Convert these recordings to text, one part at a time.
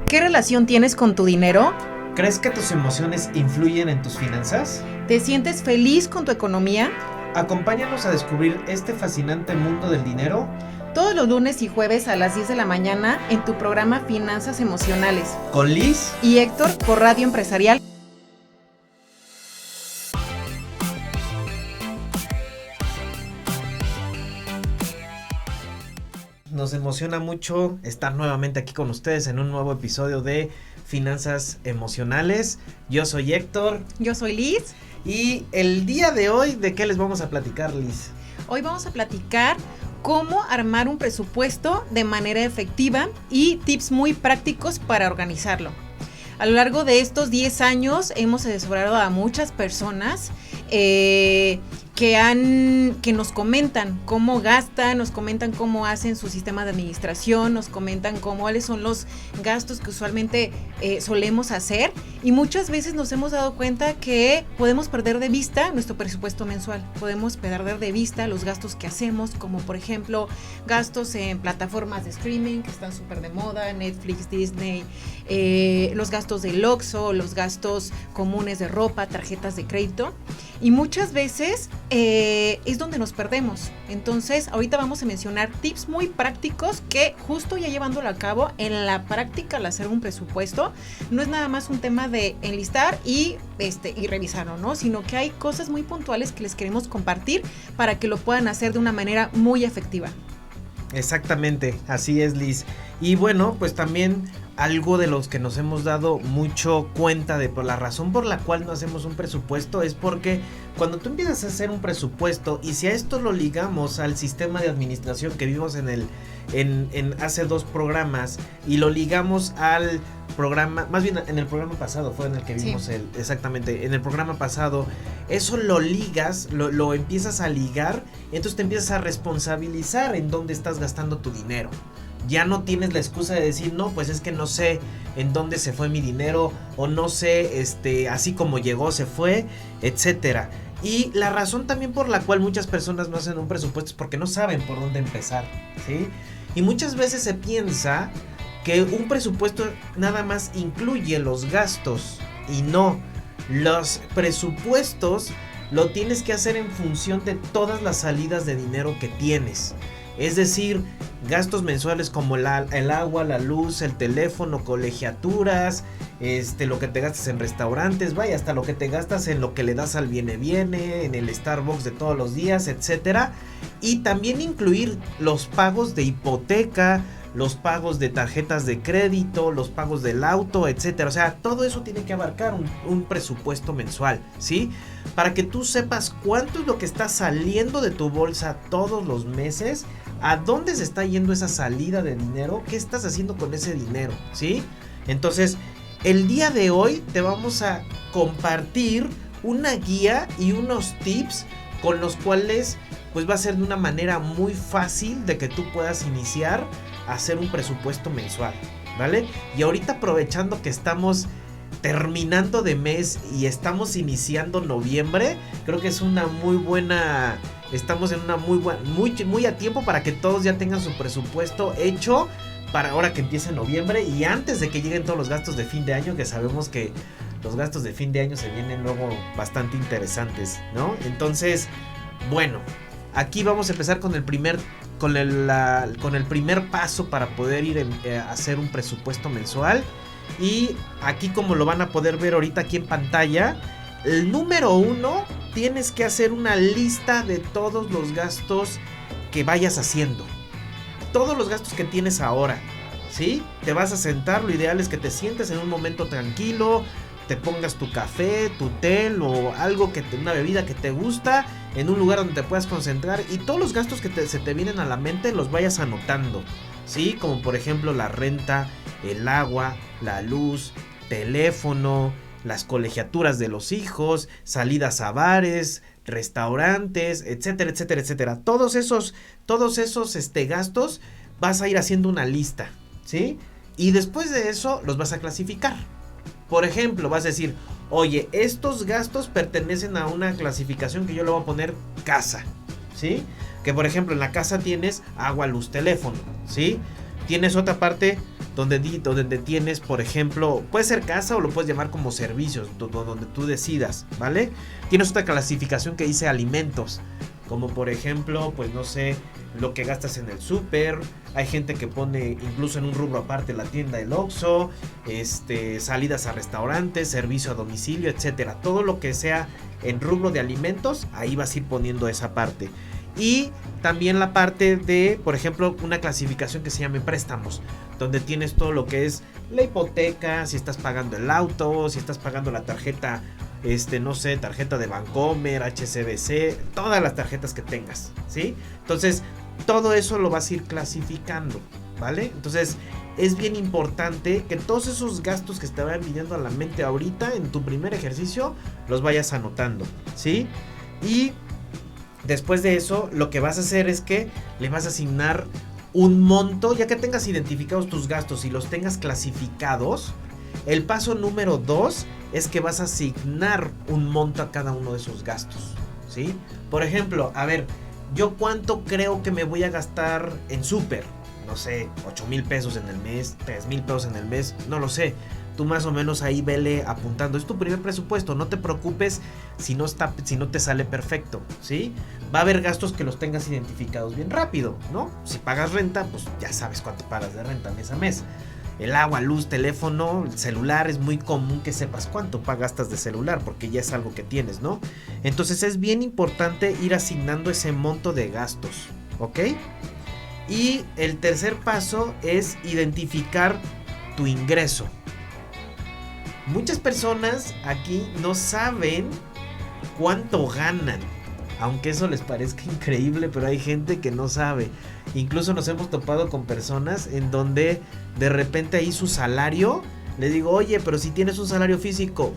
¿Qué relación tienes con tu dinero? ¿Crees que tus emociones influyen en tus finanzas? ¿Te sientes feliz con tu economía? Acompáñanos a descubrir este fascinante mundo del dinero. Todos los lunes y jueves a las 10 de la mañana en tu programa Finanzas Emocionales. Con Liz y Héctor por Radio Empresarial. Nos emociona mucho estar nuevamente aquí con ustedes en un nuevo episodio de Finanzas Emocionales. Yo soy Héctor. Yo soy Liz. Y el día de hoy, ¿de qué les vamos a platicar, Liz? Hoy vamos a platicar cómo armar un presupuesto de manera efectiva y tips muy prácticos para organizarlo. A lo largo de estos 10 años hemos asesorado a muchas personas que nos comentan cómo gastan, nos comentan cómo hacen su sistema de administración, nos comentan cuáles son los gastos que usualmente solemos hacer, y muchas veces nos hemos dado cuenta que podemos perder de vista nuestro presupuesto mensual, podemos perder de vista los gastos que hacemos, como por ejemplo gastos en plataformas de streaming que están súper de moda, Netflix, Disney, los gastos del Oxxo, los gastos comunes de ropa, tarjetas de crédito, y muchas veces es donde nos perdemos. Entonces ahorita vamos a mencionar tips muy prácticos que justo ya llevándolo a cabo en la práctica al hacer un presupuesto, no es nada más un tema de enlistar y revisarlo, ¿no? Sino que hay cosas muy puntuales que les queremos compartir para que lo puedan hacer de una manera muy efectiva. Exactamente, así es, Liz. Y bueno, pues también algo de los que nos hemos dado mucho cuenta de por la razón por la cual no hacemos un presupuesto es porque cuando tú empiezas a hacer un presupuesto, y si a esto lo ligamos al sistema de administración que vimos en hace 2 programas, y lo ligamos al programa, más bien en el programa pasado fue en el que vimos sí. Exactamente, en el programa pasado, eso lo ligas, lo empiezas a ligar, entonces te empiezas a responsabilizar en dónde estás gastando tu dinero. Ya no tienes la excusa de decir, no, pues es que no sé en dónde se fue mi dinero, o no sé, así como llegó se fue, etcétera. Y la razón también por la cual muchas personas no hacen un presupuesto es porque no saben por dónde empezar, ¿sí? Y muchas veces se piensa que un presupuesto nada más incluye los gastos, y no, los presupuestos lo tienes que hacer en función de todas las salidas de dinero que tienes. Es decir, gastos mensuales como el agua, la luz, el teléfono, colegiaturas, lo que te gastas en restaurantes, vaya, hasta lo que te gastas en lo que le das al viene, en el Starbucks de todos los días, etcétera. Y también incluir los pagos de hipoteca, los pagos de tarjetas de crédito, los pagos del auto, etcétera. O sea, todo eso tiene que abarcar un presupuesto mensual, ¿sí? Para que tú sepas cuánto es lo que está saliendo de tu bolsa todos los meses, a dónde se está yendo esa salida de dinero, qué estás haciendo con ese dinero, ¿sí? Entonces, el día de hoy te vamos a compartir una guía y unos tips con los cuales pues va a ser de una manera muy fácil de que tú puedas iniciar a hacer un presupuesto mensual, ¿vale? Y ahorita, aprovechando que estamos terminando de mes y estamos iniciando noviembre, creo que es una muy buena, estamos en una muy a tiempo para que todos ya tengan su presupuesto hecho para ahora que empiece noviembre y antes de que lleguen todos los gastos de fin de año, que sabemos que los gastos de fin de año se vienen luego bastante interesantes, ¿no? Entonces, bueno, aquí vamos a empezar con el primer paso para poder ir a hacer un presupuesto mensual. Y aquí, como lo van a poder ver ahorita aquí en pantalla, el número 1, tienes que hacer una lista de todos los gastos que vayas haciendo, todos los gastos que tienes ahora, ¿sí? Te vas a sentar, lo ideal es que te sientes en un momento tranquilo, te pongas tu café, tu té o algo, una bebida que te gusta, en un lugar donde te puedas concentrar, y todos los gastos que se te vienen a la mente los vayas anotando, ¿sí? Como por ejemplo la renta, el agua, la luz, teléfono, las colegiaturas de los hijos, salidas a bares, restaurantes, etcétera, etcétera, etcétera. Todos esos gastos vas a ir haciendo una lista, ¿sí? Y después de eso los vas a clasificar. Por ejemplo, vas a decir, oye, estos gastos pertenecen a una clasificación que yo le voy a poner casa, ¿sí? Que por ejemplo en la casa tienes agua, luz, teléfono, ¿sí? Tienes otra parte donde tienes, por ejemplo, puede ser casa o lo puedes llamar como servicios, donde tú decidas, ¿vale? Tienes otra clasificación que dice alimentos, como por ejemplo, pues no sé, lo que gastas en el súper. Hay gente que pone incluso en un rubro aparte la tienda del Oxxo, salidas a restaurantes, servicio a domicilio, etcétera. Todo lo que sea en rubro de alimentos, ahí vas a ir poniendo esa parte. Y también la parte de, por ejemplo, una clasificación que se llama préstamos, donde tienes todo lo que es la hipoteca, si estás pagando el auto, si estás pagando la tarjeta, no sé, tarjeta de Bancomer, HSBC, todas las tarjetas que tengas, ¿sí? Entonces, todo eso lo vas a ir clasificando, ¿vale? Entonces, es bien importante que todos esos gastos que te vayan viniendo a la mente ahorita en tu primer ejercicio, los vayas anotando, ¿sí? Y después de eso, lo que vas a hacer es que le vas a asignar un monto, ya que tengas identificados tus gastos y los tengas clasificados. El paso número 2 es que vas a asignar un monto a cada uno de esos gastos, ¿sí? Por ejemplo, a ver, ¿yo cuánto creo que me voy a gastar en súper? No sé, 8,000 pesos en el mes, 3,000 pesos en el mes, no lo sé. Tú más o menos ahí vele apuntando. Es tu primer presupuesto, no te preocupes si no te sale perfecto, ¿sí? Va a haber gastos que los tengas identificados bien rápido, ¿no? Si pagas renta, pues ya sabes cuánto pagas de renta mes a mes. El agua, luz, teléfono, el celular, es muy común que sepas cuánto gastas de celular porque ya es algo que tienes, ¿no? Entonces es bien importante ir asignando ese monto de gastos, ¿ok? Y el tercer paso es identificar tu ingreso. Muchas personas aquí no saben cuánto ganan, aunque eso les parezca increíble, pero hay gente que no sabe. Incluso nos hemos topado con personas en donde de repente ahí su salario, le digo, oye, pero si tienes un salario fijo,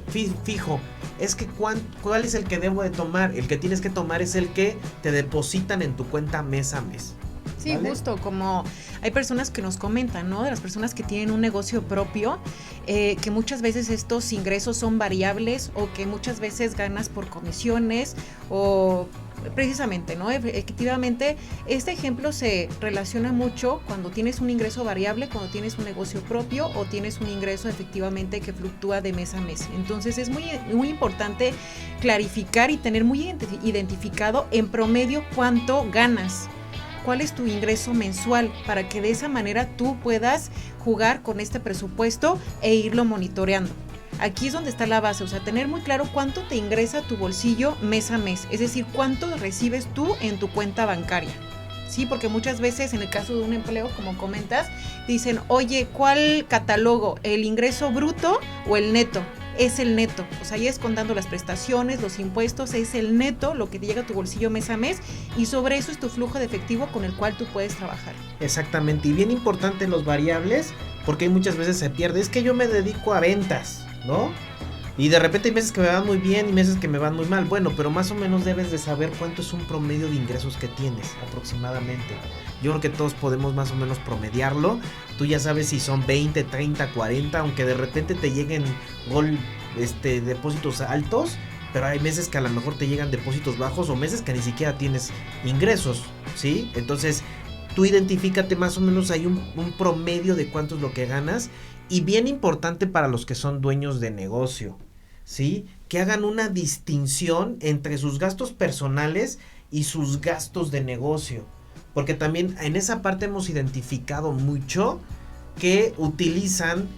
es que ¿cuál es el que debo de tomar? El que tienes que tomar es el que te depositan en tu cuenta mes a mes. Sí, ¿vale? Justo como hay personas que nos comentan, ¿no? De las personas que tienen un negocio propio, que muchas veces estos ingresos son variables o que muchas veces ganas por comisiones o precisamente, ¿no? Efectivamente, este ejemplo se relaciona mucho cuando tienes un ingreso variable, cuando tienes un negocio propio o tienes un ingreso efectivamente que fluctúa de mes a mes. Entonces es muy, muy importante clarificar y tener muy identificado en promedio cuánto ganas. ¿Cuál es tu ingreso mensual? Para que de esa manera tú puedas jugar con este presupuesto e irlo monitoreando. Aquí es donde está la base, o sea, tener muy claro cuánto te ingresa tu bolsillo mes a mes, es decir, cuánto recibes tú en tu cuenta bancaria. Sí, porque muchas veces en el caso de un empleo, como comentas, dicen, oye, ¿cuál catálogo? ¿El ingreso bruto o el neto? Es el neto, o sea, ya es contando las prestaciones, los impuestos, es el neto, lo que te llega a tu bolsillo mes a mes, y sobre eso es tu flujo de efectivo con el cual tú puedes trabajar. Exactamente, y bien importante los variables, porque muchas veces se pierde, es que yo me dedico a ventas, ¿no? Y de repente hay meses que me van muy bien y meses que me van muy mal. Bueno, pero más o menos debes de saber cuánto es un promedio de ingresos que tienes aproximadamente. Yo creo que todos podemos más o menos promediarlo. Tú ya sabes si son 20, 30, 40, aunque de repente te lleguen depósitos altos, pero hay meses que a lo mejor te llegan depósitos bajos o meses que ni siquiera tienes ingresos, ¿sí? Entonces, tú identifícate más o menos, hay un promedio de cuánto es lo que ganas. Y bien importante para los que son dueños de negocio, ¿sí? Que hagan una distinción entre sus gastos personales y sus gastos de negocio. Porque también en esa parte hemos identificado mucho que utilizan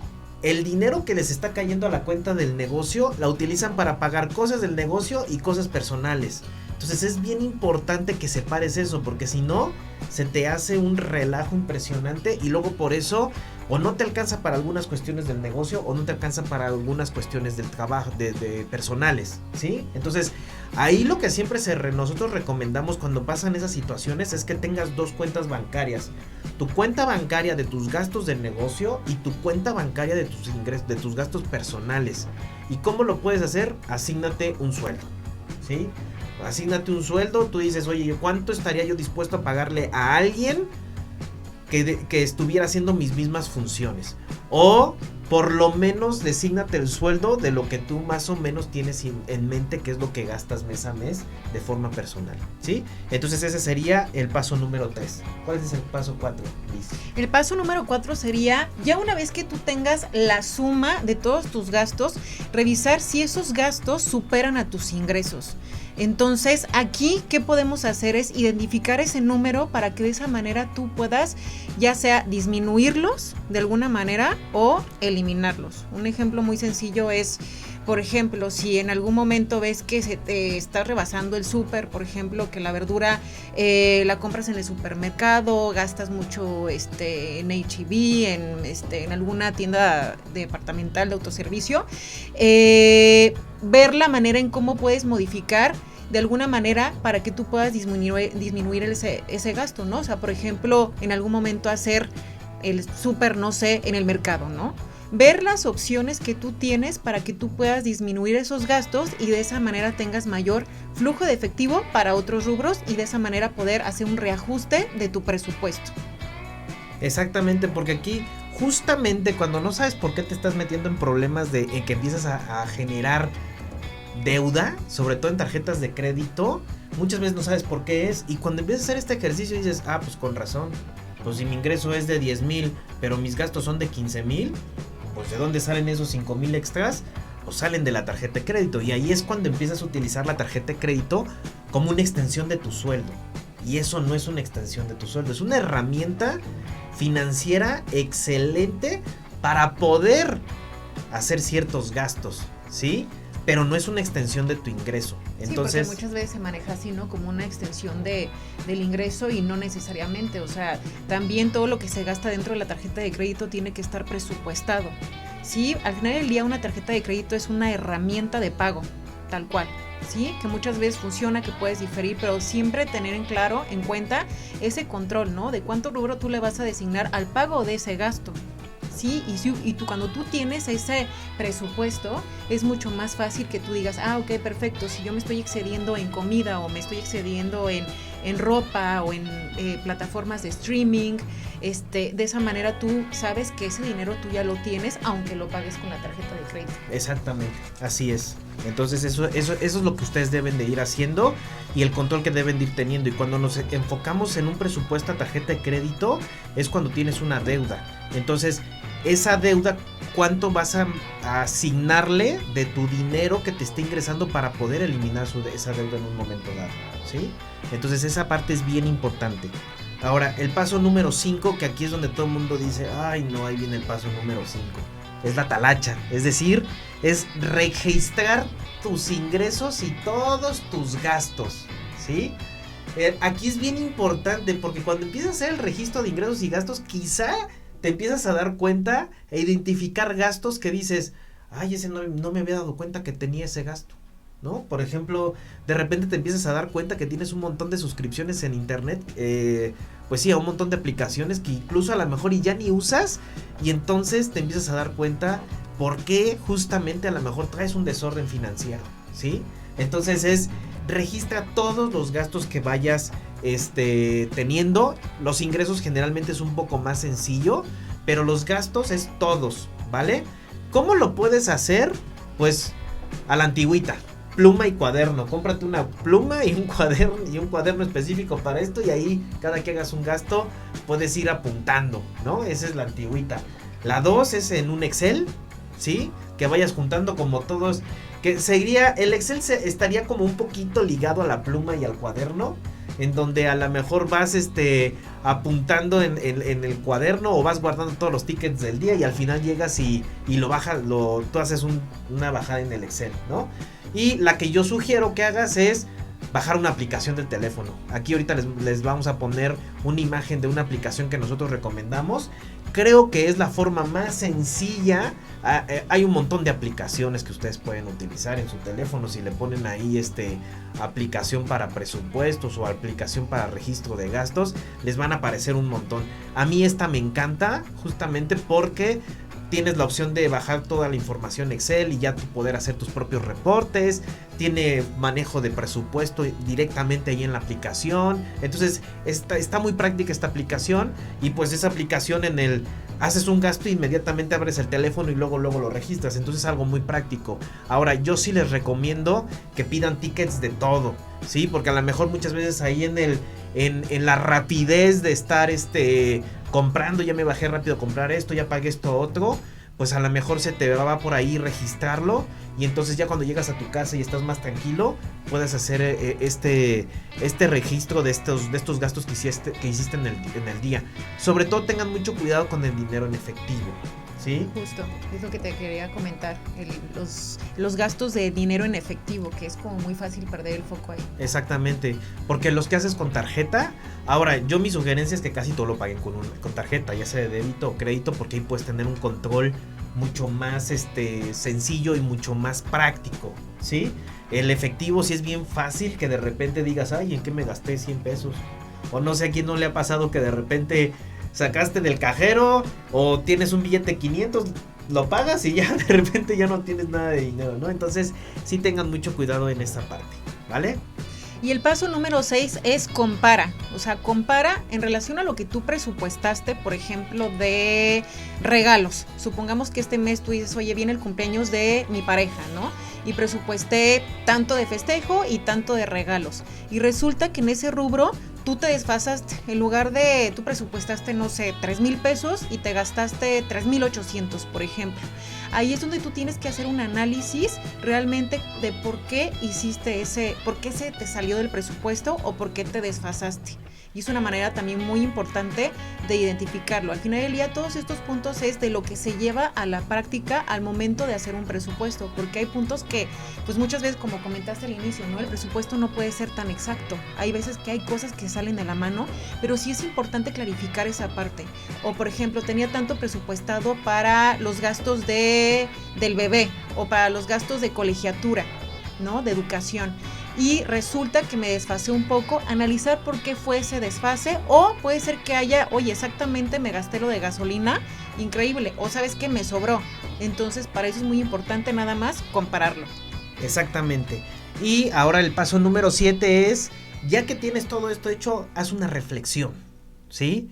el dinero que les está cayendo a la cuenta del negocio, la utilizan para pagar cosas del negocio y cosas personales. Entonces es bien importante que separes eso, porque si no, se te hace un relajo impresionante y luego por eso o no te alcanza para algunas cuestiones del negocio o no te alcanza para algunas cuestiones del trabajo, de personales, ¿sí? Entonces, ahí lo que siempre nosotros recomendamos cuando pasan esas situaciones es que tengas dos cuentas bancarias. Tu cuenta bancaria de tus gastos del negocio y tu cuenta bancaria de tus ingresos, de tus gastos personales. ¿Y cómo lo puedes hacer? Asígnate un sueldo, ¿sí? Asígnate un sueldo, tú dices, oye, ¿cuánto estaría yo dispuesto a pagarle a alguien que estuviera haciendo mis mismas funciones. O por lo menos desígnate el sueldo de lo que tú más o menos tienes en mente, que es lo que gastas mes a mes de forma personal, ¿sí? Entonces ese sería el paso número 3. ¿Cuál es el paso 4, Liz? El paso número 4 sería, ya una vez que tú tengas la suma de todos tus gastos, revisar si esos gastos superan a tus ingresos. Entonces, aquí, ¿qué podemos hacer? Es identificar ese número para que de esa manera tú puedas, ya sea disminuirlos de alguna manera o eliminarlos. Un ejemplo muy sencillo es, por ejemplo, si en algún momento ves que se te está rebasando el súper, por ejemplo, que la verdura la compras en el supermercado, gastas mucho en H-E-B, en alguna tienda departamental de autoservicio, ver la manera en cómo puedes modificar de alguna manera para que tú puedas disminuir ese gasto, ¿no? O sea, por ejemplo, en algún momento hacer el súper, no sé, en el mercado, ¿no? Ver las opciones que tú tienes para que tú puedas disminuir esos gastos y de esa manera tengas mayor flujo de efectivo para otros rubros y de esa manera poder hacer un reajuste de tu presupuesto. Exactamente, porque aquí justamente cuando no sabes por qué te estás metiendo en problemas en que empiezas a generar deuda, sobre todo en tarjetas de crédito, muchas veces no sabes por qué es, y cuando empiezas a hacer este ejercicio dices, pues con razón, pues si mi ingreso es de 10,000 pero mis gastos son de 15,000, pues ¿de dónde salen esos 5,000 extras? Pues salen de la tarjeta de crédito, y ahí es cuando empiezas a utilizar la tarjeta de crédito como una extensión de tu sueldo, y eso no es una extensión de tu sueldo, es una herramienta financiera excelente para poder hacer ciertos gastos, ¿sí? Pero no es una extensión de tu ingreso. Entonces, sí, porque muchas veces se maneja así, ¿no? Como una extensión del ingreso y no necesariamente. O sea, también todo lo que se gasta dentro de la tarjeta de crédito tiene que estar presupuestado. Sí, al final del día una tarjeta de crédito es una herramienta de pago, tal cual. Sí, que muchas veces funciona, que puedes diferir, pero siempre tener en cuenta ese control, ¿no? De cuánto rubro tú le vas a designar al pago de ese gasto. Sí, y tú cuando tú tienes ese presupuesto es mucho más fácil que tú digas, ok, perfecto, si yo me estoy excediendo en comida o me estoy excediendo en ropa o en plataformas de streaming, de esa manera tú sabes que ese dinero tú ya lo tienes aunque lo pagues con la tarjeta de crédito. Exactamente, así es. Entonces eso es lo que ustedes deben de ir haciendo y el control que deben de ir teniendo, y cuando nos enfocamos en un presupuesto a tarjeta de crédito es cuando tienes una deuda. Entonces esa deuda, ¿cuánto vas a asignarle de tu dinero que te esté ingresando para poder eliminar esa deuda en un momento dado? ¿Sí? Entonces esa parte es bien importante. Ahora, el paso número 5, que aquí es donde todo el mundo dice, ay no, ahí viene el paso número 5, es la talacha. Es decir, es registrar tus ingresos y todos tus gastos, ¿sí? Aquí es bien importante porque cuando empiezas a hacer el registro de ingresos y gastos, quizá te empiezas a dar cuenta e identificar gastos que dices, ay, ese no me había dado cuenta que tenía ese gasto, ¿no? Por ejemplo, de repente te empiezas a dar cuenta que tienes un montón de suscripciones en internet, pues sí, a un montón de aplicaciones que incluso a lo mejor y ya ni usas, y entonces te empiezas a dar cuenta por qué justamente a lo mejor traes un desorden financiero, ¿sí? Entonces registra todos los gastos que vayas teniendo. Los ingresos generalmente es un poco más sencillo, pero los gastos es todos, ¿vale? ¿Cómo lo puedes hacer? Pues a la antigüita, pluma y cuaderno. Cómprate una pluma y un cuaderno específico para esto, y ahí cada que hagas un gasto puedes ir apuntando, ¿no? Esa es la antigüita. La 2 es en un Excel, ¿sí? Que vayas juntando como todos, que sería, el Excel estaría como un poquito ligado a la pluma y al cuaderno, en donde a lo mejor vas apuntando en el cuaderno, o vas guardando todos los tickets del día, y al final llegas y lo bajas, tú haces una bajada en el Excel, ¿no? Y la que yo sugiero que hagas es bajar una aplicación del teléfono. Aquí ahorita les vamos a poner una imagen de una aplicación que nosotros recomendamos. Creo que es la forma más sencilla. Hay un montón de aplicaciones que ustedes pueden utilizar en su teléfono. Si le ponen ahí aplicación para presupuestos o aplicación para registro de gastos, les van a aparecer un montón. A mí esta me encanta justamente porque tienes la opción de bajar toda la información Excel y ya tú poder hacer tus propios reportes. Tiene manejo de presupuesto directamente ahí en la aplicación. Entonces está muy práctica esta aplicación. Y pues esa aplicación haces un gasto e inmediatamente abres el teléfono y luego lo registras. Entonces es algo muy práctico. Ahora, yo sí les recomiendo que pidan tickets de todo, ¿sí? Porque a lo mejor muchas veces ahí en la rapidez de estar comprando, ya me bajé rápido a comprar esto, ya pagué esto otro, pues a lo mejor se te va por ahí registrarlo, y entonces ya cuando llegas a tu casa y estás más tranquilo, puedes hacer este registro de estos gastos que hiciste en el día. Sobre todo tengan mucho cuidado con el dinero en efectivo, ¿sí? Justo, es lo que te quería comentar, los gastos de dinero en efectivo, que es como muy fácil perder el foco ahí. Exactamente, porque los que haces con tarjeta, ahora yo mi sugerencia es que casi todo lo paguen con tarjeta, ya sea de débito o crédito, porque ahí puedes tener un control mucho más sencillo y mucho más práctico, ¿sí? El efectivo sí es bien fácil que de repente digas, ay, ¿en qué me gasté 100 pesos? O no sé a quién no le ha pasado que de repente sacaste del cajero o tienes un billete de 500, lo pagas y ya de repente ya no tienes nada de dinero, ¿no? Entonces sí tengan mucho cuidado en esta parte, ¿vale? Y el paso número 6 es compara. O sea, compara en relación a lo que tú presupuestaste, por ejemplo, de regalos. Supongamos que este mes tú dices, oye, viene el cumpleaños de mi pareja, ¿no? Y presupuesté tanto de festejo y tanto de regalos. Y resulta que en ese rubro tú te desfasaste. En lugar de, tú presupuestaste, no sé, 3,000 pesos y te gastaste 3,800, por ejemplo. Ahí es donde tú tienes que hacer un análisis realmente de por qué hiciste por qué se te salió del presupuesto o por qué te desfasaste. Y es una manera también muy importante de identificarlo. Al final del día, todos estos puntos es de lo que se lleva a la práctica al momento de hacer un presupuesto, porque hay puntos que, pues muchas veces, como comentaste al inicio, ¿no? El presupuesto no puede ser tan exacto. Hay veces que hay cosas que salen de la mano, pero sí es importante clarificar esa parte. O, por ejemplo, tenía tanto presupuestado para los gastos del bebé o para los gastos de colegiatura, ¿no? De educación. Y resulta que me desfasé un poco, analizar por qué fue ese desfase, o puede ser que haya, oye, exactamente me gasté lo de gasolina, increíble, o sabes que me sobró. Entonces, para eso es muy importante nada más compararlo. Exactamente. Y ahora el paso número 7 es, ya que tienes todo esto hecho, haz una reflexión, ¿sí?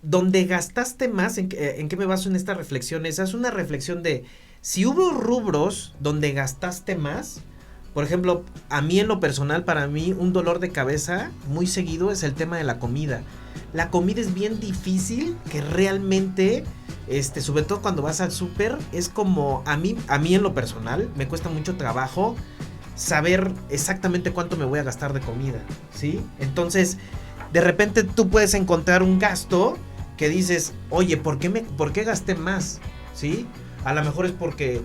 Donde gastaste más, ¿en qué me baso en esta reflexión? Haz una reflexión de, si hubo rubros donde gastaste más. Por ejemplo, a mí en lo personal, para mí un dolor de cabeza muy seguido es el tema de la comida. La comida es bien difícil que realmente, sobre todo cuando vas al súper, es como a mí en lo personal me cuesta mucho trabajo saber exactamente cuánto me voy a gastar de comida, ¿sí? Entonces, de repente tú puedes encontrar un gasto que dices, oye, ¿por qué gasté más? ¿Sí? A lo mejor es porque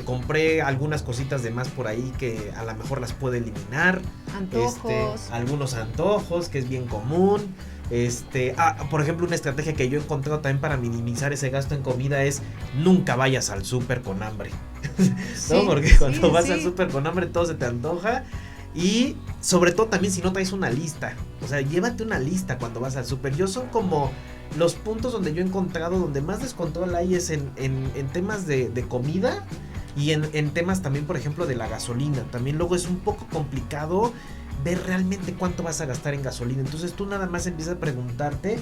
compré algunas cositas de más por ahí que a lo mejor las puedo eliminar. Antojos. Algunos antojos, que es bien común. Por ejemplo, una estrategia que yo he encontrado también para minimizar ese gasto en comida es nunca vayas al súper con hambre. Sí, ¿no? Porque cuando vas al súper con hambre todo se te antoja. Y sobre todo también si no traes una lista. O sea, llévate una lista cuando vas al súper. Son como los puntos donde yo he encontrado donde más descontrol hay es en temas de comida y en temas también, por ejemplo, de la gasolina. También luego es un poco complicado ver realmente cuánto vas a gastar en gasolina. Entonces tú nada más empiezas a preguntarte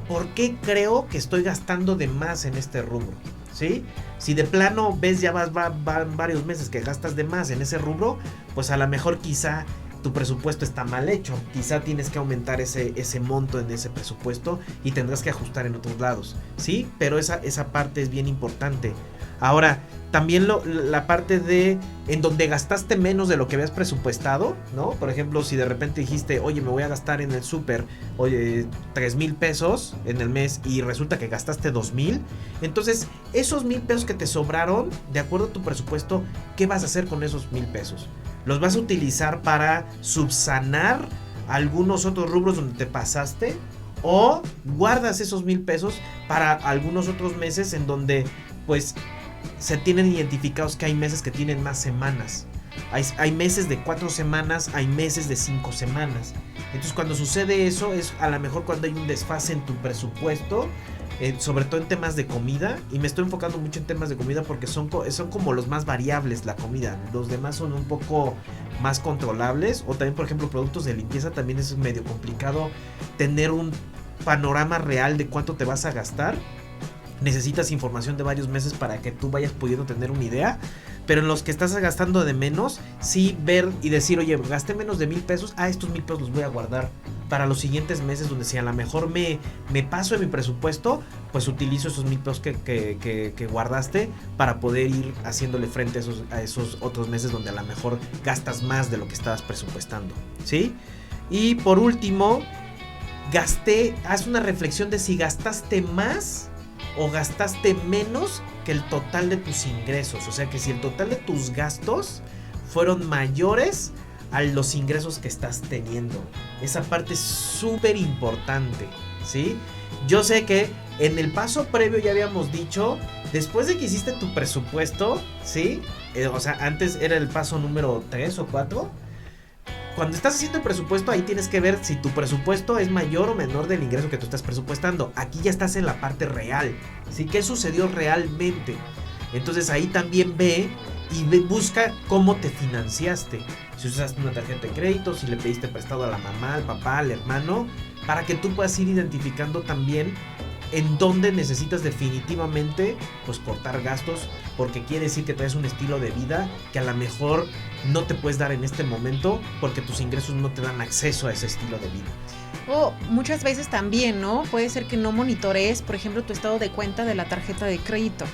¿por qué creo que estoy gastando de más en este rubro? ¿Sí? Si de plano ves ya van varios meses que gastas de más en ese rubro, pues a lo mejor quizá tu presupuesto está mal hecho, quizá tienes que aumentar ese monto en ese presupuesto y tendrás que ajustar en otros lados, ¿sí? Pero esa parte es bien importante. Ahora, también la parte de en donde gastaste menos de lo que habías presupuestado, ¿no? Por ejemplo, si de repente dijiste, oye, me voy a gastar en el súper, oye, 3,000 pesos en el mes y resulta que gastaste 2,000, entonces esos 1,000 pesos que te sobraron, de acuerdo a tu presupuesto, ¿qué vas a hacer con esos 1,000 pesos? ¿Los vas a utilizar para subsanar algunos otros rubros donde te pasaste? ¿O guardas esos 1,000 pesos para algunos otros meses en donde, pues, se tienen identificados que hay meses que tienen más semanas? Hay meses de 4 semanas, hay meses de 5 semanas. Entonces cuando sucede eso es a lo mejor cuando hay un desfase en tu presupuesto sobre todo en temas de comida, y me estoy enfocando mucho en temas de comida porque son como los más variables la comida, los demás son un poco más controlables, o también por ejemplo productos de limpieza también es medio complicado tener un panorama real de cuánto te vas a gastar. Necesitas información de varios meses para que tú vayas pudiendo tener una idea, pero en los que estás gastando de menos, sí ver y decir, oye, gasté menos de 1,000 pesos, estos 1,000 pesos los voy a guardar para los siguientes meses, donde si a lo mejor me paso de mi presupuesto, pues utilizo esos 1,000 pesos que guardaste para poder ir haciéndole frente a esos otros meses donde a lo mejor gastas más de lo que estabas presupuestando, ¿sí? Y por último, haz una reflexión de si gastaste más o gastaste menos que el total de tus ingresos. O sea que si el total de tus gastos fueron mayores a los ingresos que estás teniendo. Esa parte es súper importante, ¿sí? Yo sé que en el paso previo ya habíamos dicho, después de que hiciste tu presupuesto, ¿sí? O sea, antes era el paso número 3 o 4. Cuando estás haciendo el presupuesto, ahí tienes que ver si tu presupuesto es mayor o menor del ingreso que tú estás presupuestando. Aquí ya estás en la parte real, ¿sí? ¿Qué sucedió realmente? Entonces ahí también ve y busca cómo te financiaste. Si usaste una tarjeta de crédito, si le pediste prestado a la mamá, al papá, al hermano, para que tú puedas ir identificando también en dónde necesitas definitivamente pues cortar gastos, porque quiere decir que traes un estilo de vida que a lo mejor no te puedes dar en este momento porque tus ingresos no te dan acceso a ese estilo de vida. O muchas veces también, ¿no? Puede ser que no monitorees, por ejemplo, tu estado de cuenta de la tarjeta de crédito.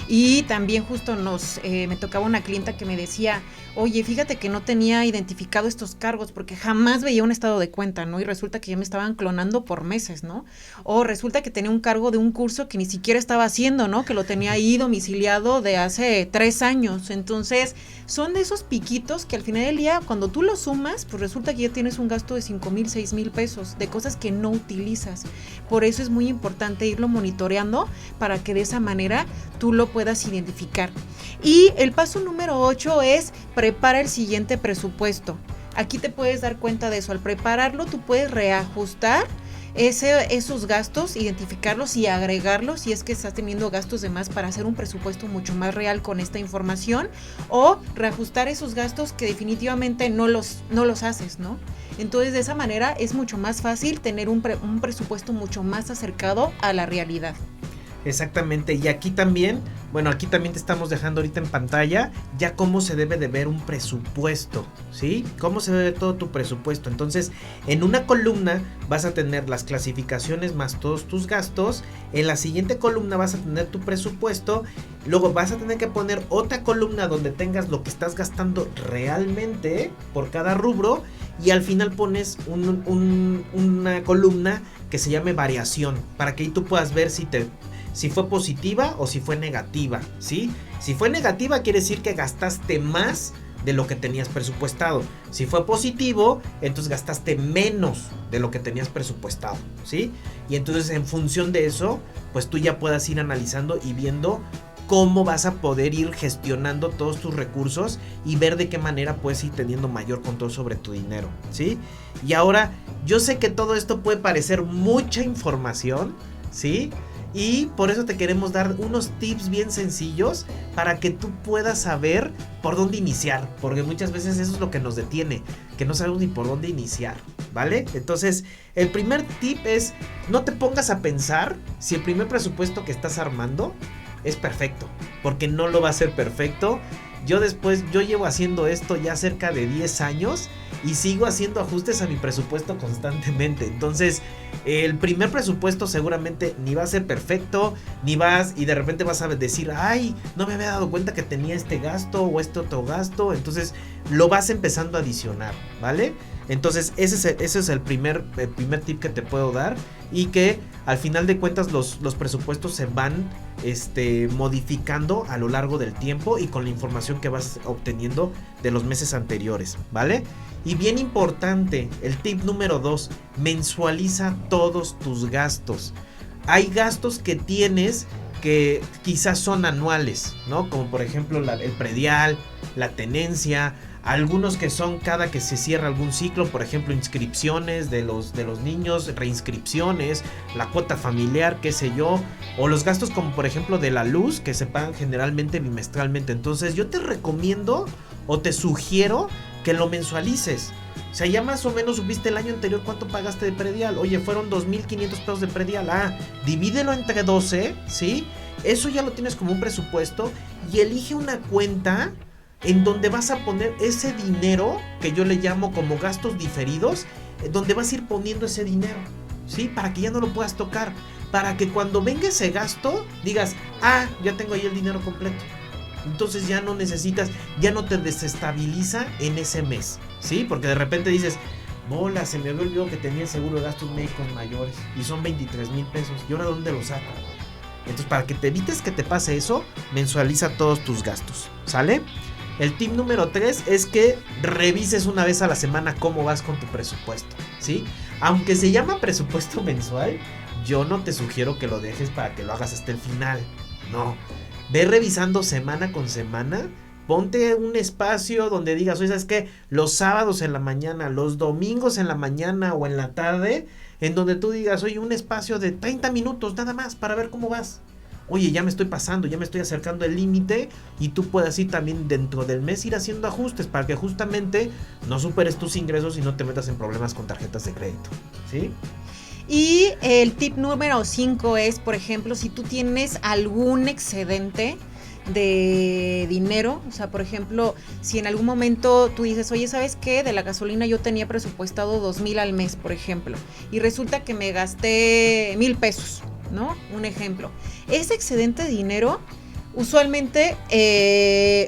Y también justo me tocaba una clienta que me decía, oye, fíjate que no tenía identificado estos cargos porque jamás veía un estado de cuenta, ¿no? Y resulta que ya me estaban clonando por meses, ¿no? O resulta que tenía un cargo de un curso que ni siquiera estaba haciendo, ¿no? Que lo tenía ahí domiciliado de hace 3 años. Entonces, son de esos piquitos que al final del día, cuando tú los sumas, pues resulta que ya tienes un gasto de 5,000, 6,000 pesos de cosas que no utilizas. Por eso es muy importante irlo monitoreando para que de esa manera tú lo puedas identificar. Y el paso número 8 es prepara el siguiente presupuesto. Aquí te puedes dar cuenta de eso. Al prepararlo, tú puedes reajustar esos gastos, identificarlos y agregarlos si es que estás teniendo gastos de más para hacer un presupuesto mucho más real con esta información, o reajustar esos gastos que definitivamente no los haces, ¿no? Entonces de esa manera es mucho más fácil tener un presupuesto mucho más acercado a la realidad. Exactamente, y aquí también te estamos dejando ahorita en pantalla ya cómo se debe de ver un presupuesto, ¿sí? Cómo se ve todo tu presupuesto. Entonces, en una columna vas a tener las clasificaciones más todos tus gastos, en la siguiente columna vas a tener tu presupuesto, luego vas a tener que poner otra columna donde tengas lo que estás gastando realmente por cada rubro, y al final pones una columna que se llame variación, para que ahí tú puedas ver si fue positiva o si fue negativa, ¿sí? Si fue negativa quiere decir que gastaste más de lo que tenías presupuestado. Si fue positivo, entonces gastaste menos de lo que tenías presupuestado, ¿sí? Y entonces en función de eso, pues tú ya puedas ir analizando y viendo cómo vas a poder ir gestionando todos tus recursos y ver de qué manera puedes ir teniendo mayor control sobre tu dinero, ¿sí? Y ahora, yo sé que todo esto puede parecer mucha información, ¿sí? Y por eso te queremos dar unos tips bien sencillos para que tú puedas saber por dónde iniciar, porque muchas veces eso es lo que nos detiene, que no sabemos ni por dónde iniciar, ¿vale? Entonces, el primer tip es, no te pongas a pensar si el primer presupuesto que estás armando es perfecto, porque no lo va a ser perfecto. Yo llevo haciendo esto ya cerca de 10 años y sigo haciendo ajustes a mi presupuesto constantemente. Entonces, el primer presupuesto seguramente ni va a ser perfecto, y de repente vas a decir, ay, no me había dado cuenta que tenía este gasto o este otro gasto. Entonces, lo vas empezando a adicionar, ¿vale? Entonces, ese es el primer tip que te puedo dar, y que al final de cuentas los presupuestos se van modificando a lo largo del tiempo y con la información que vas obteniendo de los meses anteriores, ¿vale? Y bien importante, el tip número 2, mensualiza todos tus gastos. Hay gastos que tienes que quizás son anuales, ¿no? Como por ejemplo el predial, la tenencia. algunos que son cada que se cierra algún ciclo, por ejemplo, inscripciones de los niños, reinscripciones, la cuota familiar, qué sé yo, o los gastos como por ejemplo de la luz, que se pagan generalmente bimestralmente. Entonces yo te recomiendo o te sugiero que lo mensualices. O sea, ya más o menos supiste el año anterior cuánto pagaste de predial. Oye, fueron 2,500 pesos de predial. Divídelo entre 12, ¿sí? Eso ya lo tienes como un presupuesto y elige una cuenta en donde vas a poner ese dinero, que yo le llamo como gastos diferidos, donde vas a ir poniendo ese dinero, ¿sí? Para que ya no lo puedas tocar, para que cuando venga ese gasto, digas, ya tengo ahí el dinero completo. Entonces ya no necesitas, ya no te desestabiliza en ese mes, ¿sí? Porque de repente dices, bola, se me había olvidado que tenía el seguro de gastos médicos mayores y son 23,000 pesos, ¿y ahora dónde lo saco? Entonces, para que te evites que te pase eso, mensualiza todos tus gastos, ¿sale? El tip número 3 es que revises una vez a la semana cómo vas con tu presupuesto, ¿sí? Aunque se llama presupuesto mensual, yo no te sugiero que lo dejes para que lo hagas hasta el final, no. Ve revisando semana con semana, ponte un espacio donde digas, oye, ¿sabes qué? Los sábados en la mañana, los domingos en la mañana o en la tarde, en donde tú digas, oye, un espacio de 30 minutos nada más para ver cómo vas. Oye, ya me estoy pasando, ya me estoy acercando al límite y tú puedas ir también dentro del mes ir haciendo ajustes para que justamente no superes tus ingresos y no te metas en problemas con tarjetas de crédito, ¿sí? Y el tip número 5 es, por ejemplo, si tú tienes algún excedente de dinero, o sea, por ejemplo, si en algún momento tú dices, oye, ¿sabes qué? De la gasolina yo tenía presupuestado 2,000 al mes, por ejemplo, y resulta que me gasté 1,000 pesos, ¿no? Un ejemplo. Ese excedente de dinero, usualmente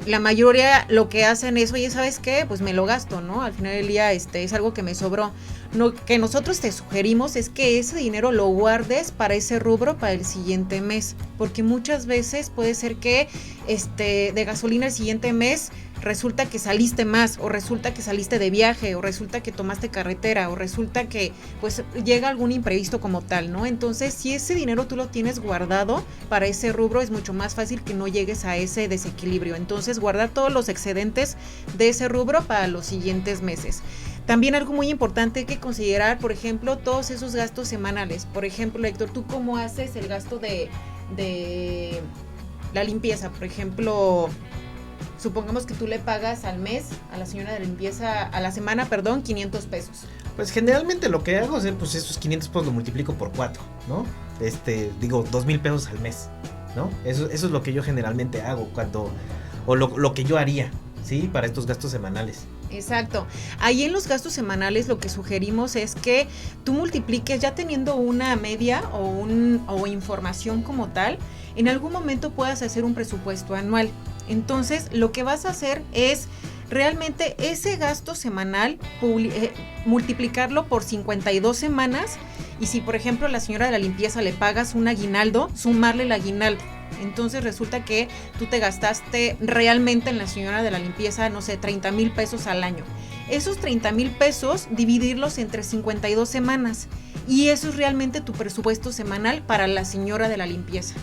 la mayoría lo que hacen es, oye, ¿sabes qué? Pues me lo gasto, ¿no? Al final del día es algo que me sobró. Lo que nosotros te sugerimos es que ese dinero lo guardes para ese rubro para el siguiente mes, porque muchas veces puede ser que de gasolina el siguiente mes resulta que saliste más, o resulta que saliste de viaje, o resulta que tomaste carretera, o resulta que pues llega algún imprevisto como tal, ¿no? Entonces, si ese dinero tú lo tienes guardado para ese rubro, es mucho más fácil que no llegues a ese desequilibrio. Entonces, guardar todos los excedentes de ese rubro para los siguientes meses. También algo muy importante hay que considerar, por ejemplo, todos esos gastos semanales. Por ejemplo, Héctor, ¿tú cómo haces el gasto de la limpieza? Por ejemplo, supongamos que tú le pagas al mes a la señora de limpieza, a la semana, 500 pesos. Pues generalmente lo que hago es, pues esos 500 pesos lo multiplico por 4, ¿no? Digo, 2,000 pesos al mes, ¿no? Eso es lo que yo generalmente hago lo que yo haría, ¿sí? Para estos gastos semanales. Exacto. Ahí en los gastos semanales lo que sugerimos es que tú multipliques, ya teniendo una media o información como tal, en algún momento puedas hacer un presupuesto anual. Entonces, lo que vas a hacer es realmente ese gasto semanal multiplicarlo por 52 semanas, y si por ejemplo a la señora de la limpieza le pagas un aguinaldo, sumarle el aguinaldo. Entonces resulta que tú te gastaste realmente en la señora de la limpieza, no sé, 30,000 pesos al año. Esos 30,000 pesos, dividirlos entre 52 semanas. Y eso es realmente tu presupuesto semanal para la señora de la limpieza.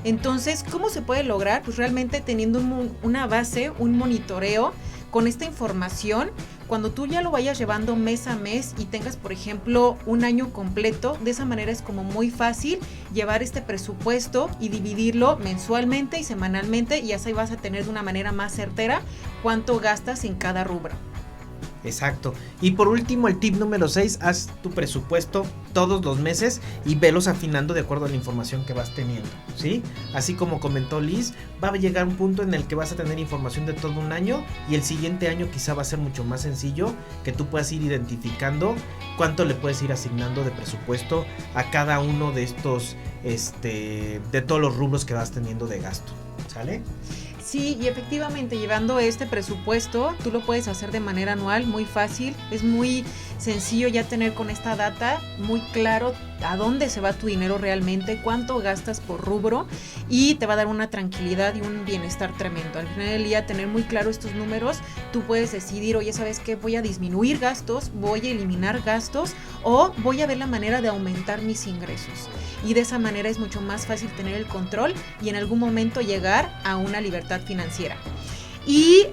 Entonces, ¿cómo se puede lograr? Pues realmente teniendo una base, un monitoreo con esta información. Cuando tú ya lo vayas llevando mes a mes y tengas, por ejemplo, un año completo, de esa manera es como muy fácil llevar este presupuesto y dividirlo mensualmente y semanalmente, y así vas a tener de una manera más certera cuánto gastas en cada rubro. Exacto. Y por último, el tip número 6, haz tu presupuesto todos los meses y velos afinando de acuerdo a la información que vas teniendo, ¿sí? Así como comentó Liz, va a llegar un punto en el que vas a tener información de todo un año, y el siguiente año quizá va a ser mucho más sencillo que tú puedas ir identificando cuánto le puedes ir asignando de presupuesto a cada uno de estos, de todos los rubros que vas teniendo de gasto, ¿sale? Sí, y efectivamente llevando este presupuesto, tú lo puedes hacer de manera anual, muy fácil, es muy sencillo ya tener con esta data muy claro a dónde se va tu dinero realmente, cuánto gastas por rubro, y te va a dar una tranquilidad y un bienestar tremendo. Al final del día, tener muy claro estos números, tú puedes decidir, oye, ¿sabes qué? Voy a disminuir gastos, voy a eliminar gastos, o voy a ver la manera de aumentar mis ingresos. Y de esa manera es mucho más fácil tener el control y en algún momento llegar a una libertad financiera. Y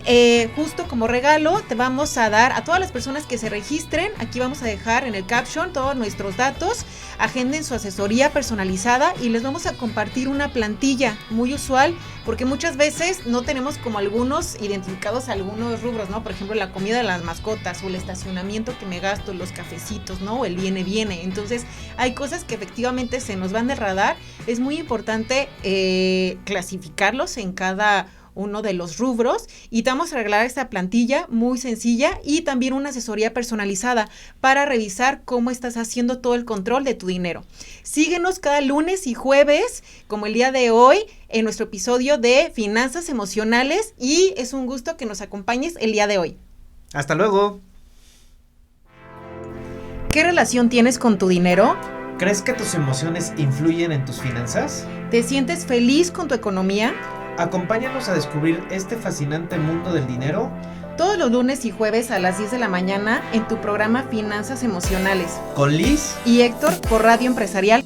justo como regalo te vamos a dar a todas las personas que se registren, aquí vamos a dejar en el caption todos nuestros datos, agenden su asesoría personalizada y les vamos a compartir una plantilla muy usual, porque muchas veces no tenemos como algunos identificados algunos rubros, ¿no? Por ejemplo, la comida de las mascotas o el estacionamiento que me gasto, los cafecitos, ¿no? O el viene. Entonces, hay cosas que efectivamente se nos van del radar. Es muy importante clasificarlos en cada uno de los rubros y te vamos a regalar esta plantilla muy sencilla y también una asesoría personalizada para revisar cómo estás haciendo todo el control de tu dinero. Síguenos cada lunes y jueves, como el día de hoy, en nuestro episodio de Finanzas Emocionales y es un gusto que nos acompañes el día de hoy. Hasta luego. ¿Qué relación tienes con tu dinero? ¿Crees que tus emociones influyen en tus finanzas? ¿Te sientes feliz con tu economía? Acompáñanos a descubrir este fascinante mundo del dinero. Todos los lunes y jueves a las 10 de la mañana en tu programa Finanzas Emocionales. Con Liz y Héctor por Radio Empresarial.